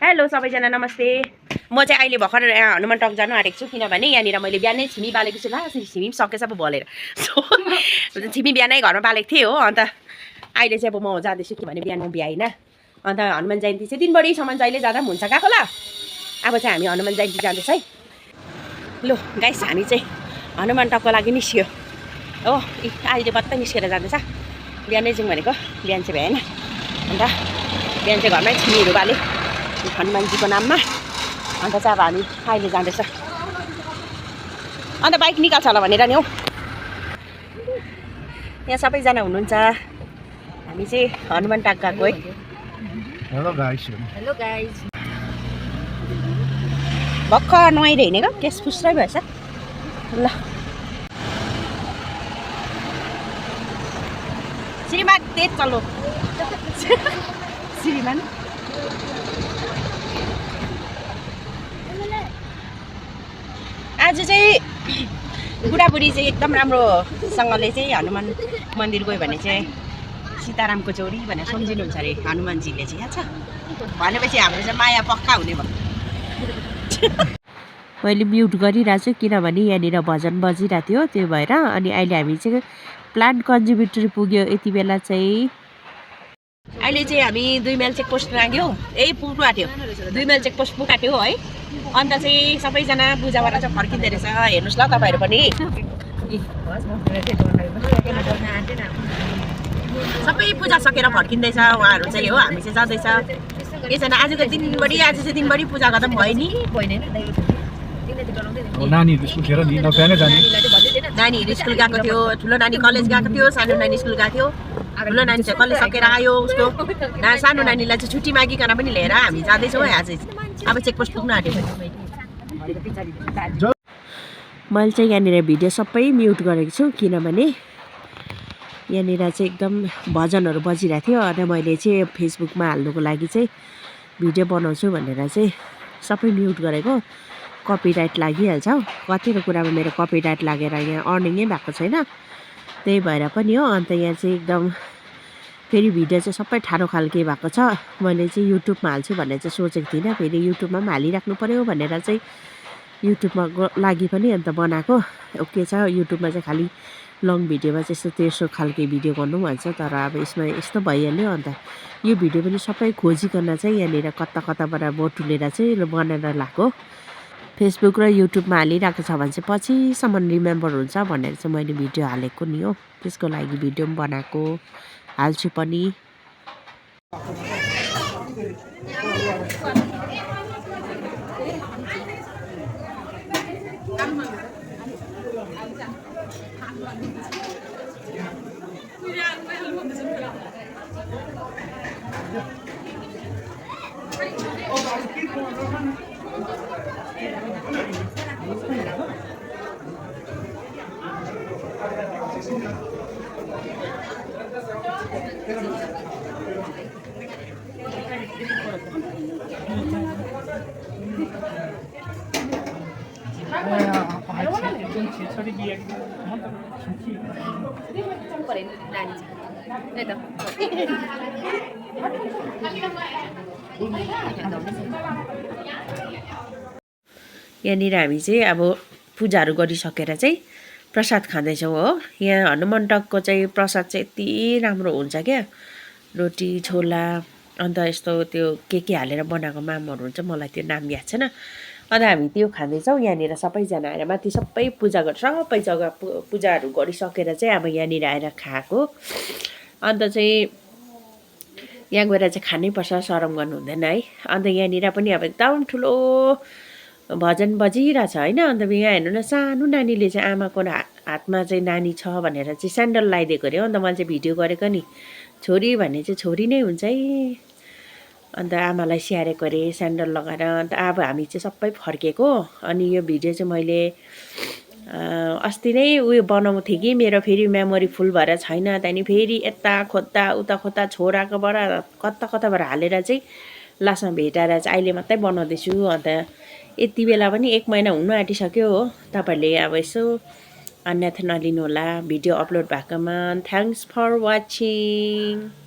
Hello सबैजना नमस्ते। म चाहिँ अहिले भर्खर हनुमान टक जानु आँटेको छु किनभने यहाँनिर मैले बिहानै छिमी बालेको छु। ला छिमी सकेछ अब भलेर छिमी बिहानै घरमा बालेको थिएँ हो। अन्त अहिले चाहिँ अब म जाँदैछु किनभने बिहान म भ्याइन। अन्त हनुमान जयन्ती चाहिँ दिनभरिसम्म जहिले जाँदा पनि हुन्छ गएको ल। अब चाहिँ हामी हनुमान जयन्ती जाँदैछ है। लो गाइस हामी चाहिँ हनुमान टकको लागि निस्क्यो हो। अहिले बत्तै निस्केर जाँदैछ। बिहानै जाउँ भनेको बिहान चाहिँ भ्याएन। अन्त बिहान चाहिँ घरमै छिमीहरू बाले हनुमानजीको नाममा। अन्त चाहिँ अब हामी अहिले जाँदैछ। अन्त बाइक निकाल्छ होला भनेर नि हौ। यहाँ सबैजना हुनुहुन्छ। हामी चाहिँ हनुमान टाक गएको है। Hello guys. Hello guys. भर्खर नुहाइरहे हिँडेको केस फुस्रै भएछ ल। श्रीमान तेज चलो श्रीमान। आज चाहिँ बुढाबुढी चाहिँ एकदम राम्रोसँगले चाहिँ हनुमान मन्दिर गयो भने चाहिँ सीतारामको चोरी भनेर सम्झिनुहुन्छ अरे हनुमानजीले चाहिँ। याद छ भनेपछि हाम्रो चाहिँ माया पक्का हुने भयो। मैले म्युट गरिरहेको छु किनभने यहाँनिर भजन बजिरहेको थियो त्यो भएर। अनि अहिले हामी चाहिँ प्लान्ट कन्ज्युमेटरी पुग्यो। यति बेला चाहिँ अहिले चाहिँ हामी 2 माइल चेकपोस्ट लाग्यो। पुग्नु आँट्यो 2 माइल चेकपोस्ट पुगाट्यो है। अन्त चाहिँ सबैजना पूजाबाट चाहिँ फर्किँदै रहेछ। हेर्नुहोस् ल तपाईँहरू पनि। सबै पूजा सकेर फर्किँदैछ उहाँहरू चाहिँ हो। हामी चाहिँ जाँदैछ। एकजना आजको दिनभरि आज चाहिँ दिनभरि पूजा गर्दा पनि भयो नि। नानीहरू स्कुल खेर नि नबिहानै जाने। नानीहरू स्कुल गएको थियो। ठुलो नानी कलेज गएको थियो। सानो नानी स्कुल गएको थियो। ठुलो नानी चाहिँ कलेज सकेर आयो। उसको सानो नानीलाई चाहिँ छुट्टी मागिकन पनि लिएर हामी जाँदैछौँ है आज। अब चेकपोस्ट पुग्नु आँट्यो। मैले चाहिँ यहाँनिर भिडियो सबै म्युट गरेको छु किनभने यहाँनिर चाहिँ एकदम भजनहरू बजिरहेको थियो। अनि मैले चाहिँ फेसबुकमा हाल्नुको लागि चाहिँ भिडियो बनाउँछु भनेर चाहिँ सबै म्युट गरेको। कपिराइट लागिहाल्छ हौ। कतिवटा कुरामा मेरो कपिराइट लागेर यहाँ अर्निङै भएको छैन। त्यही भएर पनि हो। अन्त यहाँ चाहिँ एकदम फेरि भिडियो चाहिँ सबै ठाडो खालके भएको छ। मैले चाहिँ युट्युबमा हाल्छु भनेर चाहिँ सोचेको थिइनँ। फेरि युट्युबमा पनि हालिराख्नु पऱ्यो भनेर चाहिँ युट्युबमा लागि पनि अन्त बनाएको। ओके छ। युट्युबमा चाहिँ खालि लङ भिडियोमा चाहिँ यस्तो तेर्सो खालके भिडियो गर्नु भन्छ। तर अब यसमा यस्तो भइहाल्यो। अन्त यो भिडियो पनि सबै खोजिकन चाहिँ यहाँनिर कता कताबाट बटुलेर चाहिँ बनाएर लगाएको। फेसबुक र युट्युबमा हालिरहेको छ भने चाहिँ पछिसम्म रिमेम्बर हुन्छ भनेर चाहिँ मैले भिडियो हालेको नि हो। त्यसको लागि भिडियो पनि बनाएको हाल्छु पनि। यहाँनिर हामी चाहिँ अब पूजाहरू गरिसकेर चाहिँ प्रसाद खाँदैछौँ हो। यहाँ हनुमान टकको चाहिँ प्रसाद चाहिँ यति राम्रो हुन्छ क्या। रोटी छोला अन्त यस्तो त्यो के हालेर बनाएको मामहरू हुन्छ। मलाई त्यो नाम याद छैन। अन्त हामी त्यो खाँदैछौँ। यहाँनिर सबैजना आएर माथि सबै पूजा गर्छ। सबै जग्गा पूजाहरू गरिसकेर चाहिँ अब यहाँनिर आएर खाएको। अन्त चाहिँ यहाँ गएर चाहिँ खानैपर्छ। सरम गर्नु हुँदैन है। अन्त यहाँनिर पनि अब एकदम ठुलो भजन बजिरहेछ होइन। अन्त यहाँ हेर्नु न सानो नानीले चाहिँ आमाको हातमा चाहिँ नानी छ भनेर चाहिँ स्यान्डल लगाइदिएको अरे हो। अन्त मैले चाहिँ भिडियो गरेको नि। छोरी भने चाहिँ छोरी नै हुन्छ है। अन्त आमालाई स्याहारेको अरे स्यान्डल लगाएर। अन्त अब हामी चाहिँ सबै फर्केको। अनि यो भिडियो चाहिँ मैले अस्ति नै उयो बनाएको थिएँ कि मेरो फेरि मेमोरी फुल भएर छैन। त्यहाँदेखि फेरि यता खोज्दा उता खोज्दा छोराकोबाट कता कताबाट हालेर चाहिँ लास्टमा भेटाएर चाहिँ अहिले मात्रै बनाउँदैछु। अन्त यति बेला पनि 1 महिना हुनु आँटिसक्यो हो। तपाईँहरूले अब यसो अन्यथा नलिनु होला भिडियो अपलोड भएकोमा। Thanks for watching.